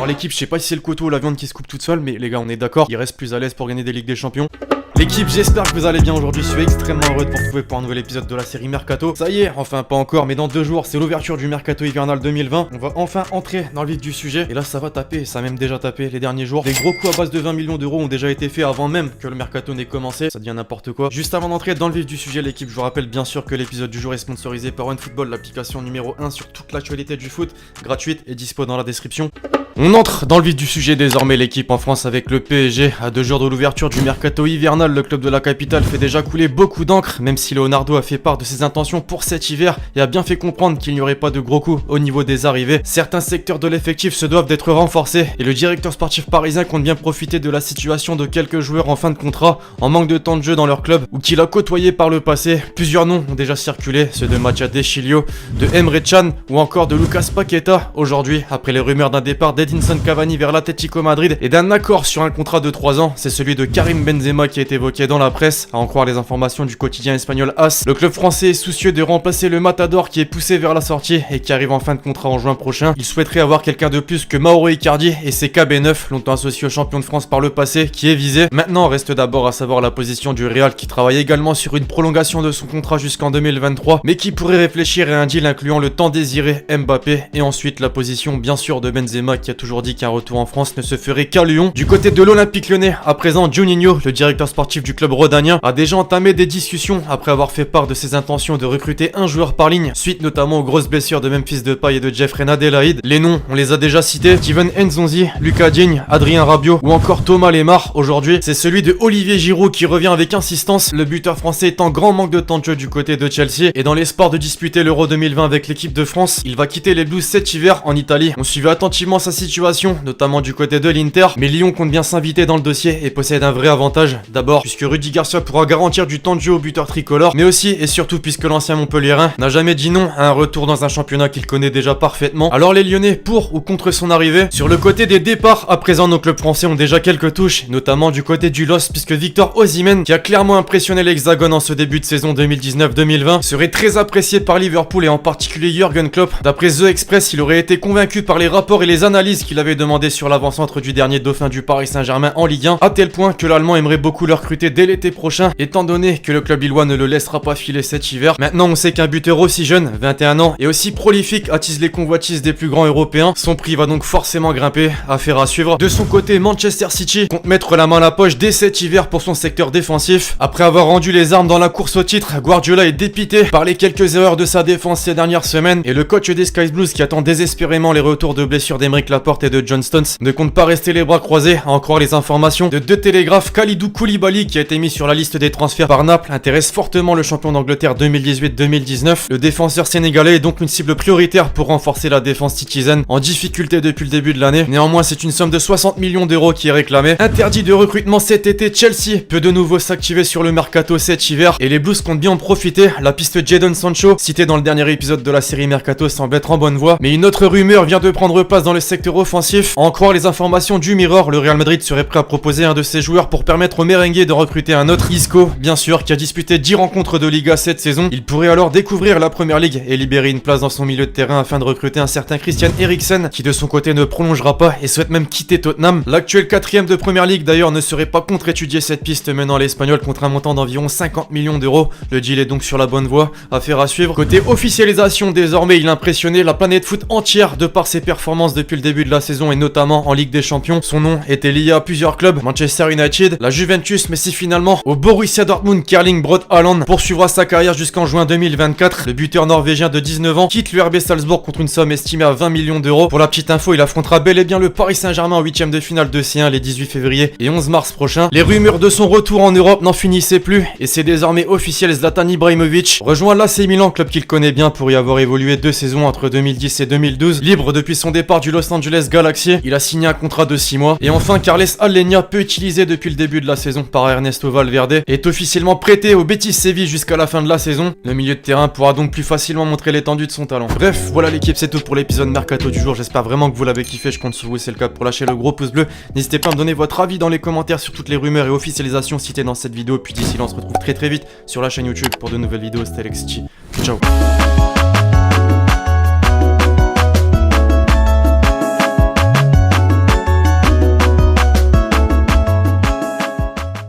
l'équipe, je sais pas si c'est le couteau ou la viande qui se coupe toute seule, mais les gars, on est d'accord, il reste plus à l'aise pour gagner des Ligues des Champions. L'équipe, j'espère que vous allez bien aujourd'hui, je suis extrêmement heureux de vous retrouver pour un nouvel épisode de la série Mercato. Ça y est, enfin pas encore, mais dans 2 jours, c'est l'ouverture du Mercato hivernal 2020. On va enfin entrer dans le vif du sujet, et là ça va taper, ça a même déjà tapé les derniers jours. Les gros coups à base de 20 millions d'euros ont déjà été faits avant même que le Mercato n'ait commencé, ça devient n'importe quoi. Juste avant d'entrer dans le vif du sujet, l'équipe, je vous rappelle bien sûr que l'épisode du jour est sponsorisé par OneFootball, l'application numéro 1 sur toute l'actualité du foot, gratuite et dispo dans la description. On entre dans le vif du sujet désormais, l'équipe en France avec le PSG. À 2 jours de l'ouverture du Mercato hivernal, le club de la capitale fait déjà couler beaucoup d'encre, même si Leonardo a fait part de ses intentions pour cet hiver et a bien fait comprendre qu'il n'y aurait pas de gros coups au niveau des arrivées. Certains secteurs de l'effectif se doivent d'être renforcés et le directeur sportif parisien compte bien profiter de la situation de quelques joueurs en fin de contrat, en manque de temps de jeu dans leur club ou qu'il a côtoyé par le passé. Plusieurs noms ont déjà circulé, ceux de Mathia Deschilio, de Emre Can ou encore de Lucas Paqueta. Aujourd'hui, après les rumeurs d'un départ d'Edinson Cavani vers l'Atlético Madrid et d'un accord sur un contrat de 3 ans, c'est celui de Karim Benzema qui est évoqué dans la presse. À en croire les informations du quotidien espagnol AS, le club français est soucieux de remplacer le Matador qui est poussé vers la sortie et qui arrive en fin de contrat en juin prochain. Il souhaiterait avoir quelqu'un de plus que Mauro Icardi et c'est KB9, longtemps associé au champion de France par le passé, qui est visé. Maintenant reste d'abord à savoir la position du Real qui travaille également sur une prolongation de son contrat jusqu'en 2023, mais qui pourrait réfléchir à un deal incluant le temps désiré Mbappé et ensuite la position bien sûr de Benzema qui a toujours dit qu'un retour en France ne se ferait qu'à Lyon. Du côté de l'Olympique Lyonnais, à présent Juninho, le directeur sportif du club rhodanien, a déjà entamé des discussions après avoir fait part de ses intentions de recruter un joueur par ligne, suite notamment aux grosses blessures de Memphis Depay et de Jeffrey Adelaide. Les noms, on les a déjà cités, Steven Nzonzi, Lucas Digne, Adrien Rabiot ou encore Thomas Lemar. Aujourd'hui, c'est celui de Olivier Giroud qui revient avec insistance, le buteur français est en grand manque de temps de jeu du côté de Chelsea et dans l'espoir de disputer l'Euro 2020 avec l'équipe de France, il va quitter les Blues cet hiver en Italie. On suivait attentivement sa situation, notamment du côté de l'Inter, mais Lyon compte bien s'inviter dans le dossier et possède un vrai avantage. D'abord, puisque Rudy Garcia pourra garantir du temps de jeu au buteur tricolore, mais aussi et surtout puisque l'ancien Montpellierin n'a jamais dit non à un retour dans un championnat qu'il connaît déjà parfaitement. Alors les Lyonnais, pour ou contre son arrivée? Sur le côté des départs, à présent nos clubs français ont déjà quelques touches, notamment du côté du LOS, puisque Victor Osimhen, qui a clairement impressionné l'Hexagone en ce début de saison 2019-2020, serait très apprécié par Liverpool et en particulier Jürgen Klopp. D'après The Express, il aurait été convaincu par les rapports et les analyses qu'il avait demandé sur l'avant-centre du dernier dauphin du Paris Saint-Germain en Ligue 1, à tel point que l'Allemand aimerait beaucoup le recruter dès l'été prochain, étant donné que le club lillois ne le laissera pas filer cet hiver. Maintenant, on sait qu'un buteur aussi jeune, 21 ans, et aussi prolifique attise les convoitises des plus grands européens. Son prix va donc forcément grimper, affaire à suivre. De son côté, Manchester City compte mettre la main à la poche dès cet hiver pour son secteur défensif. Après avoir rendu les armes dans la course au titre, Guardiola est dépité par les quelques erreurs de sa défense ces dernières semaines, et le coach des Sky Blues qui attend désespérément les retours de blessures d'Aymeric Laporte et de John Stones ne compte pas rester les bras croisés, à en croire les informations de deux télégraphes. Kalidou Koulibaly, qui a été mis sur la liste des transferts par Naples, intéresse fortement le champion d'Angleterre 2018-2019. Le défenseur sénégalais est donc une cible prioritaire pour renforcer la défense titizaine, en difficulté depuis le début de l'année. Néanmoins, c'est une somme de 60 millions d'euros qui est réclamée. Interdit de recrutement cet été, Chelsea peut de nouveau s'activer sur le mercato cet hiver et les Blues comptent bien en profiter. La piste Jadon Sancho, citée dans le dernier épisode de la série Mercato, semble être en bonne voie, mais une autre rumeur vient de prendre place dans le secteur offensif. À en croire les informations du Mirror, le Real Madrid serait prêt à proposer un de ses joueurs pour permettre au merengue de recruter un autre. Isco, bien sûr, qui a disputé 10 rencontres de Liga cette saison. Il pourrait alors découvrir la première ligue et libérer une place dans son milieu de terrain afin de recruter un certain Christian Eriksen, qui de son côté ne prolongera pas et souhaite même quitter Tottenham. L'actuel 4ème de première ligue d'ailleurs ne serait pas contre étudier cette piste, menant l'Espagnol contre un montant d'environ 50 millions d'euros. Le deal est donc sur la bonne voie, affaire à suivre. Côté officialisation, désormais il a impressionné la planète foot entière de par ses performances depuis le début de la saison et notamment en Ligue des Champions. Son nom était lié à plusieurs clubs, Manchester United, la Juventus, mais c'est finalement au Borussia Dortmund qu'Erling Braut Haaland poursuivra sa carrière jusqu'en juin 2024. Le buteur norvégien de 19 ans quitte le RB Salzbourg contre une somme estimée à 20 millions d'euros. Pour la petite info, il affrontera bel et bien le Paris Saint-Germain en 8ème de finale de C1 les 18 février et 11 mars prochains. Les rumeurs de son retour en Europe n'en finissaient plus et c'est désormais officiel, Zlatan Ibrahimovic rejoint l'AC Milan, club qu'il connaît bien pour y avoir évolué 2 saisons entre 2010 et 2012. Libre depuis son départ du Los Angeles Galaxy, il a signé un contrat de 6 mois. Et enfin, Carles Alenia, peu utilisé depuis le début de la saison par Ernesto Valverde, est officiellement prêté au Betis Séville jusqu'à la fin de la saison. Le milieu de terrain pourra donc plus facilement montrer l'étendue de son talent. Bref, voilà l'équipe, c'est tout pour l'épisode Mercato du jour. J'espère vraiment que vous l'avez kiffé, je compte sur vous, c'est le cas, pour lâcher le gros pouce bleu. N'hésitez pas à me donner votre avis dans les commentaires sur toutes les rumeurs et officialisations citées dans cette vidéo. Puis d'ici là, on se retrouve très vite sur la chaîne YouTube pour de nouvelles vidéos. C'était Alexis. Ciao.